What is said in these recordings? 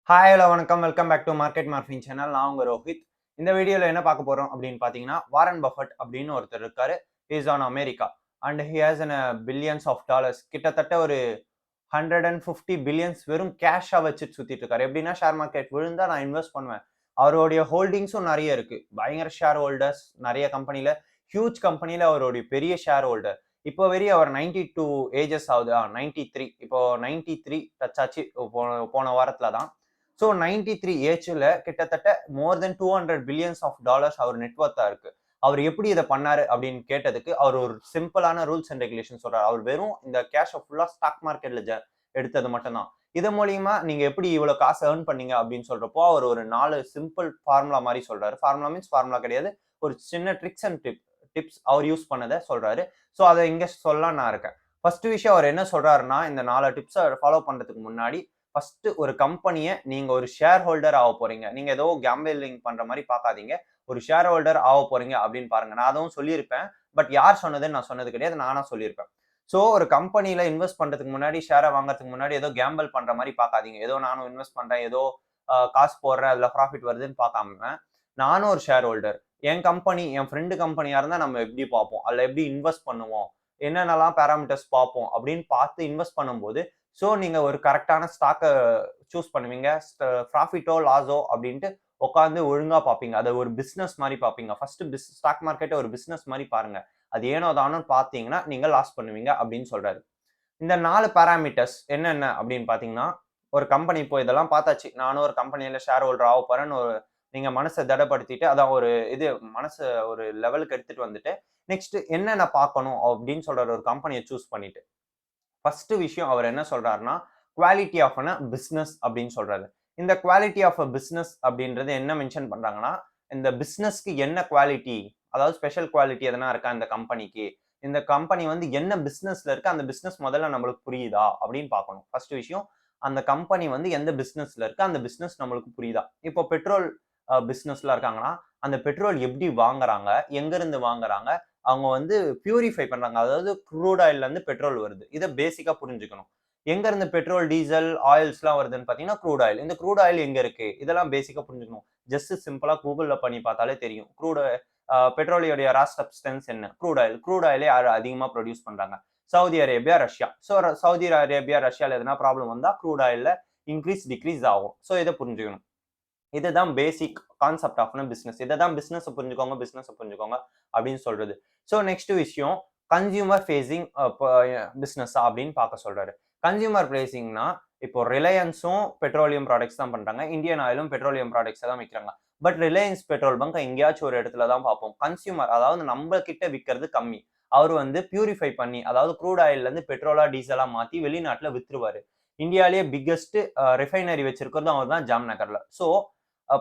Hi hello வணக்கம் welcome back to Market Morphin channel. நான் உங்க ரோஹித். இந்த வீடியோவில் என்ன பார்க்க போறோம் அப்படின்னு பார்த்தீங்கன்னா, வாரன் பஃபட் அப்படின்னு ஒருத்தர் இருக்காரு. Is on America and he has an billions of dollars. கிட்டத்தட்ட ஒரு 150 பில்லியன்ஸ் வெறும் கேஷா வச்சுட்டு சுத்திட்டு இருக்காரு. எப்படின்னா ஷேர் மார்க்கெட் விழுந்தா நான் இன்வெஸ்ட் பண்ணுவேன். அவருடைய ஹோல்டிங்ஸும் நிறைய இருக்கு. பயங்கர ஷேர் ஹோல்டர்ஸ் நிறைய கம்பெனில, ஹியூஜ் கம்பெனில அவருடைய பெரிய ஷேர் ஹோல்டர். இப்போ வரையும் அவர் 92 ஏஜஸ் ஆகுது. 93 இப்போ 93 டச் ஆச்சு போன வாரத்துல தான். ஸோ 93 ஏஜ்ல கிட்டத்தட்ட மோர் தென் 200 பில்லியன்ஸ் ஆஃப் டாலர்ஸ் அவர் நெட்வொர்த்தா இருக்கு. அவர் எப்படி இதை பண்ணாரு அப்படின்னு கேட்டதுக்கு அவர் ஒரு சிம்பிளான ரூல்ஸ் அண்ட் ரெகுலேஷன் சொல்றாரு. அவர் வெறும் இந்த கேஷை ஃபுல்லா ஸ்டாக் மார்க்கெட்ல எடுத்தது மட்டும்தான். இது மூலியமா நீங்க எப்படி இவ்வளவு காசு ஏர்ன் பண்ணீங்க அப்படின்னு சொல்றப்போ அவர் ஒரு 4 சிம்பிள் ஃபார்முலா மாதிரி சொல்றாரு. ஃபார்முலா மீன்ஸ் ஃபார்முலா கிடையாது, ஒரு சின்ன ட்ரிக்ஸ் அண்ட் டிப்ஸ் அவர் யூஸ் பண்ணதை சொல்றாரு. ஸோ அதை இங்க சொல்லலாம் நான் இருக்கேன். ஃபர்ஸ்ட் விஷயம் அவர் என்ன சொல்றாருன்னா, இந்த 4 டிப்ஸை ஃபாலோ பண்றதுக்கு முன்னாடி ஃபர்ஸ்ட் ஒரு கம்பெனியை நீங்க ஒரு ஷேர் ஹோல்டர் ஆக போறீங்க. நீங்க ஏதோ கேம்பிளிங் பண்ற மாதிரி பார்க்காதீங்க. ஒரு ஷேர் ஹோல்டர் ஆக போறீங்க அப்படின்னு பாருங்க. நான் அதுவும் சொல்லியிருப்பேன். பட் யார் சொன்னதுன்னு நான் சொன்னது கிடையாது, நானா சொல்லியிருப்பேன். ஸோ ஒரு கம்பெனில இன்வெஸ்ட் பண்றதுக்கு முன்னாடி, ஷேரை வாங்குறதுக்கு முன்னாடி ஏதோ கேம்பிள் பண்ற மாதிரி பார்க்காதீங்க. ஏதோ நானும் இன்வெஸ்ட் பண்றேன், ஏதோ காசு போடுறேன், அதுல ப்ராஃபிட் வருதுன்னு பார்க்காம, நானும் ஒரு ஷேர் ஹோல்டர். என் கம்பெனி, என் ஃப்ரெண்டு கம்பெனியா இருந்தா நம்ம எப்படி பார்ப்போம், அதுல எப்படி இன்வெஸ்ட் பண்ணுவோம், என்னென்னலாம் பேராமீட்டர்ஸ் பார்ப்போம் அப்படின்னு பார்த்து இன்வெஸ்ட் பண்ணும்போது, ஸோ நீங்க ஒரு கரெக்டான ஸ்டாக்கை சூஸ் பண்ணுவீங்க. ப்ராஃபிட்டோ லாஸோ அப்படின்ட்டு உட்காந்து ஒழுங்கா பார்ப்பீங்க. அதை ஒரு பிசினஸ் மாதிரி பார்ப்பீங்க. ஃபர்ஸ்ட் ஸ்டாக் மார்க்கெட்டை ஒரு பிசினஸ் மாதிரி பாருங்க. அது ஏனோ தானோ பார்த்தீங்கன்னா நீங்க லாஸ் பண்ணுவீங்க அப்படின்னு சொல்றாரு. இந்த 4 பேராமீட்டர்ஸ் என்னென்ன அப்படின்னு பார்த்தீங்கன்னா, ஒரு கம்பெனி இப்போ இதெல்லாம் பார்த்தாச்சு. நானும் ஒரு கம்பெனியில ஷேர் ஹோல்டர் ஆக போறேன்னு ஒரு நீங்க மனசை திடப்படுத்திட்டு, அதான் ஒரு இது மனசை ஒரு லெவலுக்கு எடுத்துட்டு வந்துட்டு, நெக்ஸ்ட் என்னென்ன பார்க்கணும் அப்படின்னு சொல்றாரு ஒரு கம்பெனியை சூஸ் பண்ணிட்டு. ஃபர்ஸ்ட் விஷயம் அவர் என்ன சொல்றாருன்னா, குவாலிட்டி ஆஃப் அ பிசினஸ் அப்படின்னு சொல்றாரு. இந்த குவாலிட்டி ஆஃப் அ பிசினஸ் அப்படின்றது என்ன மென்ஷன் பண்றாங்கன்னா, இந்த பிசினஸ்க்கு என்ன குவாலிட்டி, அதாவது ஸ்பெஷல் குவாலிட்டி எதனா இருக்கா இந்த கம்பெனிக்கு, இந்த கம்பெனி வந்து என்ன பிசினஸ்ல இருக்கு, அந்த பிசினஸ் முதல்ல நம்மளுக்கு புரியுதா அப்படின்னு பார்க்கணும். ஃபர்ஸ்ட் விஷயம், அந்த கம்பெனி வந்து எந்த பிசினஸ்ல இருக்கு, அந்த பிசினஸ் நம்மளுக்கு புரியுதா. இப்போ பெட்ரோல் பிசினஸ்ல இருக்காங்கன்னா, அந்த பெட்ரோல் எப்படி வாங்குறாங்க, எங்க இருந்து வாங்குறாங்க, அவங்க வந்து பியூரிஃபை பண்றாங்க. அதாவது க்ரூட் ஆயில்ல இருந்து பெட்ரோல் வருது. இதை பேசிக்கா புரிஞ்சுக்கணும். எங்க இருந்து பெட்ரோல், டீசல், ஆயில்ஸ்லாம் வருதுன்னு பார்த்தீங்கன்னா, க்ரூட் ஆயில். இந்த க்ரூட் ஆயில் எங்க இருக்கு? இதெல்லாம் பேசிக்கா புரிஞ்சுக்கணும். ஜஸ்ட் சிம்பிளா கூகுள்ல பண்ணி பார்த்தாலே தெரியும். பெட்ரோலியோடைய ரா சப்ஸ்டன்ஸ் என்ன? Crude oil. க்ரூட் ஆயிலே யார் அதிகமா ப்ரொடியூஸ் பண்றாங்க? Saudi Arabia, Russia. So Saudi Arabia, ரஷ்யால எதனா ப்ராப்ளம் வந்தா க்ரூட் ஆயில்ல இன்க்ரீஸ், டிக்ரீஸ் ஆகும். ஸோ இதை புரிஞ்சுக்கணும். இதுதான் பேசிக் கான்செப்ட் ஆஃப் பிசினஸ். இதை தான் பிசினஸ் புரிஞ்சுக்கோங்க அப்படின்னு சொல்றது. ஸோ நெக்ஸ்ட் விஷயம், கன்சியூமர் ஃபேசிங் பிசினஸ் அப்படின்னு பார்க்க சொல்றாரு. கன்சியூமர் ஃபேசிங்னா இப்போ ரிலையன்ஸும் பெட்ரோலியம் ப்ராடக்ட்ஸ் தான் பண்றாங்க, இந்தியன் ஆயிலும் பெட்ரோலியம் ப்ராடக்ட்ஸ் தான் விற்கிறாங்க. பட் ரிலையன்ஸ் பெட்ரோல் பங்க் எங்கேயாச்சும் ஒரு இடத்துல தான் பார்ப்போம். கன்சியூமர், அதாவது நம்ம கிட்ட விற்கிறது கம்மி. அவர் வந்து பியூரிஃபை பண்ணி, அதாவது க்ரூட் ஆயில்ல இருந்து பெட்ரோலா டீசலா மாத்தி வெளிநாட்டுல வித்துருவாரு. இந்தியாலேயே பிக்கஸ்ட் ரிஃபைனரி வச்சிருக்கிறதும் அவர் தான், ஜாம்நகர்ல. ஸோ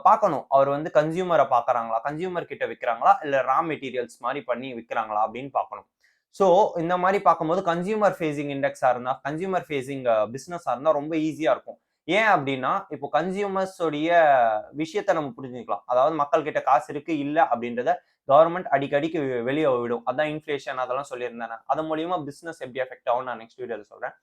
பார்க்கணும். அவர் வந்து கன்சியூமரை பார்க்குறாங்களா? கன்சியூமர் கிட்ட விற்கிறாங்களா? இல்ல ரா மெட்டீரியல்ஸ் மாரி பண்ணி விற்கிறாங்களா? அப்படின்னு பார்க்கணும். ஸோ இந்த மாரி பார்க்கும்போது கன்சியூமர் ஃபேசிங் இண்டெக்ஸா இருந்தா, கன்சியூமர் ஃபேசிங் பிசினஸா இருந்தா ரொம்ப ஈஸியா இருக்கும். ஏன் அப்படின்னா, இப்போ கன்சியூமர்ஸ் உடைய விஷயத்த நம்ம புரிஞ்சுக்கலாம். அதாவது மக்கள் கிட்ட காசு இருக்கு, இல்ல அப்படின்றத கவர்ன்மெண்ட் அடிக்கடிக்கு வெளிய விடும். அதான் இன்ஃப்ளேஷன் அதெல்லாம் சொல்லியிருந்தேன். அது மூலியமா பிசினஸ் எப்படி அஃபெக்ட் ஆகும்னு நான் நெக்ஸ்ட் வீடியோல சொல்றேன்.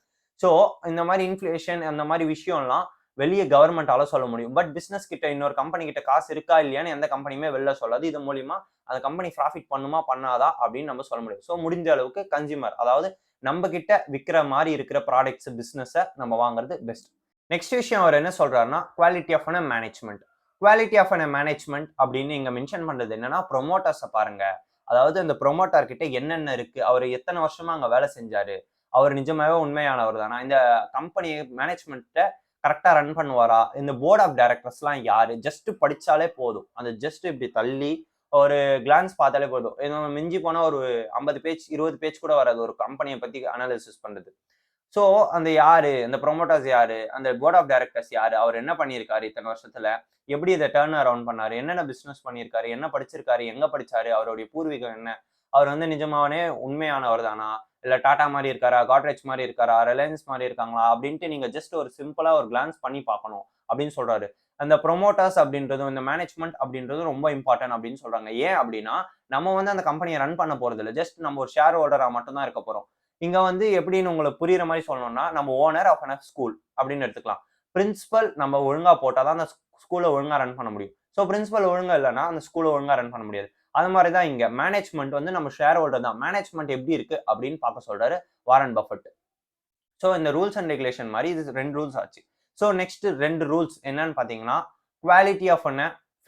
ஸோ இந்த மாரி இன்ஃப்ளேஷன் அந்த மாரி விஷயம்லாம் வெளிய கவர்மெண்டால சொல்ல முடியும். பட் பிசினஸ் கிட்ட இன்னொரு கம்பெனி கிட்ட காசு இருக்கா இல்லையான்னு எந்த கம்பெனியுமே வெளில சொல்லாது. இது மூலியமா அந்த கம்பெனி ப்ராஃபிட் பண்ணுமா பண்ணாதா அப்படின்னு நம்ம சொல்ல முடியும். ஸோ முடிஞ்ச அளவுக்கு கன்சியூமர், அதாவது நம்ம கிட்ட விற்கிற மாதிரி இருக்கிற ப்ராடக்ட்ஸ் பிசினஸை நம்ம வாங்குறது பெஸ்ட். நெக்ஸ்ட் விஷயம் அவர் என்ன சொல்றாருன்னா, quality of management. Quality of management அப்படின்னு இங்க மென்ஷன் பண்றது என்னன்னா, ப்ரொமோட்டர்ஸை பாருங்க. அதாவது அந்த ப்ரொமோட்டர் கிட்ட என்னென்ன இருக்கு, அவர் எத்தனை வருஷமா அங்க வேலை செஞ்சாரு, அவர் நிஜமாவே உண்மையானவர் தானா, இந்த கம்பெனி மேனேஜ்மெண்ட்டை கரெக்டா ரன் பண்ணுவாரா, இந்த போர்ட் ஆஃப் டைரக்டர்ஸ்லாம் யாரு, ஜஸ்ட் படிச்சாலே போதும். அந்த ஜஸ்ட் இப்படி தள்ளி ஒரு கிளான்ஸ் பார்த்தாலே போதும். மிஞ்சி போனா ஒரு 50 பேஜ் 20 பேஜ் கூட வராது ஒரு கம்பெனியை பத்தி அனாலிசிஸ் பண்றது. ஸோ அந்த யாரு, அந்த ப்ரொமோட்டர்ஸ் யாரு, அந்த போர்ட் ஆஃப் டைரக்டர்ஸ் யாரு, அவர் என்ன பண்ணியிருக்காரு இத்தனை வருஷத்துல, எப்படி இதை டேர்ன் அரவுண்ட் பண்ணாரு, என்னென்ன பிசினஸ் பண்ணியிருக்காரு, என்ன படிச்சிருக்காரு, எங்க படிச்சாரு, அவருடைய பூர்வீகம் என்ன, அவர் வந்து நிஜமாவே உண்மையானவர் தானா, இல்ல டாடா மாதிரி இருக்காரா, காட்ரேஜ் மாதிரி இருக்காரா, ரிலையன்ஸ் மாதிரி இருக்காங்களா அப்படின்ட்டு நீங்க ஜஸ்ட் ஒரு சிம்பிளா ஒரு கிளான்ஸ் பண்ணி பார்க்கணும் அப்படின்னு சொல்றாரு. அந்த ப்ரொமோட்டர்ஸ் அப்படின்றதும் இந்த மேனேஜ்மெண்ட் அப்படின்றதும் ரொம்ப இம்பார்ட்டன்ட் அப்படின்னு சொல்றாங்க. ஏன் அப்படின்னா, நம்ம வந்து அந்த கம்பெனியை ரன் பண்ண போறது இல்லை, ஜஸ்ட் நம்ம ஒரு ஷேர் ஹோல்டரா மட்டும் தான் இருக்க போறோம். இங்க வந்து எப்படின்னு உங்களுக்கு புரியுற மாதிரி சொல்லணும்னா, நம்ம ஓனர் ஆஃப் ஸ்கூல் அப்படின்னு எடுத்துக்கலாம். பிரின்சிபல் நம்ம ஒழுங்கா போட்டா தான் அந்த ஸ்கூல ஒழுங்கா ரன் பண்ண முடியும். ஸோ பிரின்சிபல் ஒழுங்கா இல்லன்னா அந்த ஸ்கூல ஒழுங்கா ரன் பண்ண முடியாது. அது மாரி தான் இங்க. மேனேஜ்மென்ட் வந்து நம்ம ஷேர் ஹோல்டர் தான். மேனேஜ்மென்ட் எப்படி இருக்கு அப்படின்னு பார்க்க சொல்றாரு வாரன் பஃபெட். ஸோ இந்த ரூல்ஸ் அண்ட் ரெகுலேஷன் மாரி இது 2 ரூல்ஸ் ஆச்சு. ஸோ நெக்ஸ்ட் 2 ரூல்ஸ் என்னன்னு பார்த்தீங்கன்னா, quality of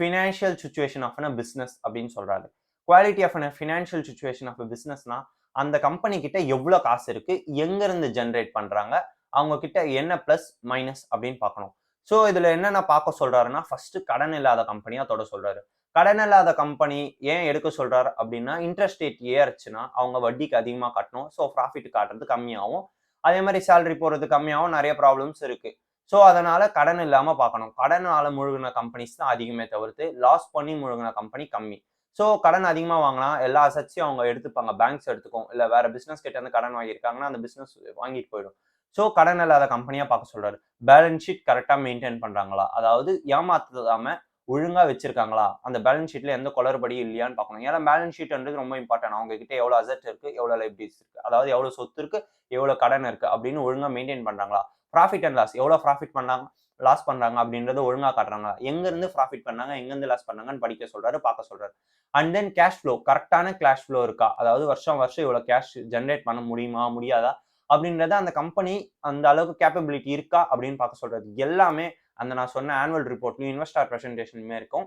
financial situation of business அப்படின்னு சொல்றாரு. Quality of financial situation of பிசினஸ்னா, அந்த கம்பெனி கிட்ட எவ்வளோ காசு இருக்கு? எங்க இருந்து ஜெனரேட் பண்றாங்க? அவங்க கிட்ட என்ன பிளஸ், மைனஸ் அப்படின்னு பார்க்கணும். ஸோ இதுல என்னென்ன பார்க்க சொல்றாருன்னா, ஃபர்ஸ்ட் கடன் இல்லாத கம்பெனியா தொட சொல்றாரு. கடன் இல்லாத கம்பெனி ஏன் எடுக்க சொல்றாரு அப்படின்னா, இன்ட்ரெஸ்ட் ரேட் ஏறுச்சுன்னா, அவங்க வட்டிக்கு அதிகமா கட்டணும். ஸோ ப்ராஃபிட் காட்டுறது கம்மியாகும். அதே மாதிரி சேலரி போறது கம்மியாகும். நிறைய ப்ராப்ளம்ஸ் இருக்கு. ஸோ அதனால கடன் இல்லாம பார்க்கணும். கடனால முழுகுன கம்பெனிஸ் தான் அதிகமே தவிர்த்து, லாஸ் பண்ணி முழுகுன கம்பெனி கம்மி. ஸோ கடன் அதிகமா வாங்கினா எல்லா அசட்ஸையும் அவங்க எடுத்துப்பாங்க. பேங்க்ஸ் எடுத்துக்கும். இல்ல வேற பிசினஸ் கிட்ட இருந்து கடன் வாங்கியிருக்காங்கன்னா, அந்த பிசினஸ் வாங்கிட்டு போயிடும். ஸோ கடன் இல்லாத கம்பெனியா பார்க்க சொல்றாரு. பேலன்ஸ் ஷீட் கரெக்ட்டா மெயின்டெயின் பண்றாங்களா? அதாவது ஏமாத்தாம ஒழுங்கா வச்சிருக்காங்களா? அந்த பேலன்ஸ் ஷீட்ல எந்த குளறுபடியும் இல்லையான்னு பார்க்கணும். ஏன்னா பேலன்ஸ் ஷீட்ன்றது ரொம்ப இம்பார்ட்டன்ட். அவங்க கிட்ட எவ்வளவு அசெட் இருக்கு, எவ்வளவு லைபிலிட்டிஸ் இருக்கு. அதாவது எவ்வளவு சொத்து இருக்கு, எவ்வளவு கடன் இருக்கு அப்படின்னு ஒழுங்கா மெயின்டெயின் பண்றாங்களா? ப்ராஃபிட் அண்ட் லாஸ் எவ்வளவு ப்ராஃபிட் பண்ணாங்க, லாஸ் பண்றாங்க அப்படின்றத ஒழுங்கா காட்டுறாங்களா? எங்க இருந்து ப்ராஃபிட் பண்ணாங்க, எங்க இருந்து லாஸ் பண்ணாங்கன்னு படிக்க சொல்றாரு, பார்க்க சொல்றாரு. அண்ட் தென் கேஷ் ஃப்ளோ கரெக்டான கேஷ் ஃப்ளோ இருக்கா? அதாவது வருஷம் வருஷம் இவ்வளவு கேஷ் ஜெனரேட் பண்ண முடியுமா, முடியாதா? அப்படின்றத அந்த கம்பெனி அந்த அளவுக்கு கேப்பபிலிட்டி இருக்கா அப்படின்னு பார்க்க சொல்றது. எல்லாமே அந்த நான் சொன்ன ஆனுவல் ரிப்போர்ட்லயும் இன்வெஸ்டார் பிரசன்டேஷன்லயுமே இருக்கும்.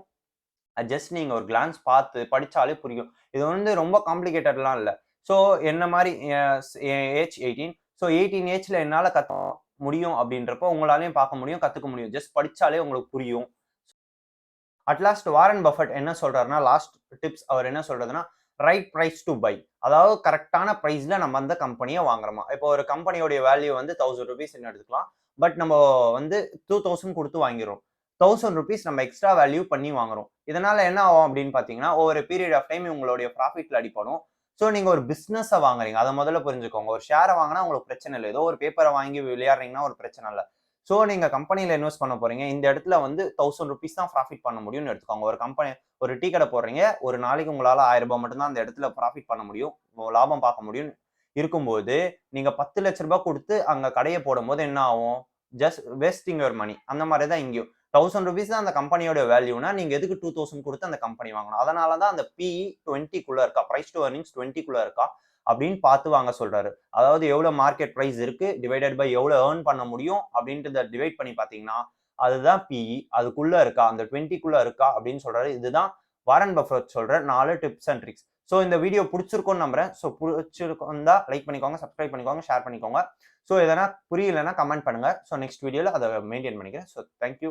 ஜஸ்ட் நீங்க ஒரு கிளான்ஸ் பார்த்து படிச்சாலே புரியும். இது வந்து ரொம்ப காம்ப்ளிகேட்டட்லாம் இல்ல. ஸோ என்ன மாரி என் ஏஜ் 18. ஸோ 18 ஏஜ்ல என்னால முடியும் அப்படின்றப்போ உங்களாலயும் பார்க்க முடியும், கத்துக்க முடியும். ஜஸ்ட் படிச்சாலே உங்களுக்கு புரியும். அட் லாஸ்ட் வாரன் பஃபெட் என்ன சொல்றாருன்னா, லாஸ்ட் டிப்ஸ் அவர் என்ன சொல்றதுன்னா, ரைட் பிரைஸ் டு பை. அதாவது கரெக்ட்டான பிரைஸ்ல நம்ம அந்த கம்பெனிய வாங்குறோமா. இப்போ ஒரு கம்பெனியோட வேல்யூ வந்து ₹1000 எடுத்துக்கலாம். பட் நம்ம வந்து 2000 குடுத்து வாங்கிறோம். ₹1000 நம்ம எக்ஸ்ட்ரா வேல்யூ பண்ணி வாங்குறோம். இதனால என்ன ஆகும் அப்படின்னு பார்த்தீங்கன்னா, ஓவர் பீரியட் ஆஃப் டைம் உங்களுடைய ப்ராஃபிட்ல அடிபடும். ஸோ நீங்க ஒரு பிசினஸ வாங்குறீங்க. அத முதல்ல புரிஞ்சுக்கோங்க. ஒரு ஷேர வாங்குனா உங்களுக்கு பிரச்சனை இல்ல. ஏதோ ஒரு பேப்பர வாங்கி விளையாடுறீங்கன்னா ஒரு பிரச்சனை இல்ல. ஸோ நீங்க கம்பெனில இன்வெஸ்ட் பண்ண போறீங்க. இந்த இடத்துல வந்து ₹1000 தான் ப்ராஃபிட் பண்ண முடியும்னு எடுத்துக்கோங்க. ஒரு கம்பெனி ஒரு டீ கடை போடுறீங்க. ஒரு நாளைக்கு உங்களால ₹1000 மட்டும் தான் அந்த இடத்துல ப்ராஃபிட் பண்ண முடியும். லாபம் பார்க்க முடியும். இருக்கும்போது, நீங்க ₹10,00,000 குடுத்து அங்க கடைய போடும்போது என்ன ஆகும்? Just wasting your money. அந்த மாரி தான் இங்கேயும். ₹1000 தான் அந்த கம்பெனியோட வேல்யூனா, நீங்க எதுக்கு 2000 குடுத்து அந்த கம்பெனி வாங்கணும்? அதனால தான் அந்த பிஇ 20க்குள்ள இருக்கா. பிரைஸ் டு எர்னிங்ஸ் 20க்குள்ள இருக்கா அப்படின்னு பார்த்து வாங்க சொல்றாரு. அதாவது எவ்வளவு மார்க்கெட் பிரைஸ் இருக்கு, டிவைடட் பை எவ்வளவு ஏர்ன் பண்ண முடியும் அப்படின்றத டிவைட் பண்ணி பார்த்தீங்கன்னா, அதுதான் பிஇ. அதுக்குள்ள இருக்கா, அந்த 20க்குள்ள இருக்கா அப்படின்னு சொல்றாரு. இதுதான் வாரன் பஃபெட் சொல்ற 4 டிப்ஸ் அண்ட் ட்ரிக்ஸ். ஸோ இந்த வீடியோ புடிச்சிருக்கும்னு நம்புறேன். ஸோ புடிச்சிருந்தா லைக் பண்ணிக்கோங்க, சப்ஸ்கிரைப் பண்ணிக்கோங்க, ஷேர் பண்ணிக்கோங்க. ஸோ எதனா புரியலன்னா கமெண்ட் பண்ணுங்க. ஸோ நெக்ஸ்ட் வீடியோல அத மெயின்டெயின் பண்ணிக்கிறேன். So thank you.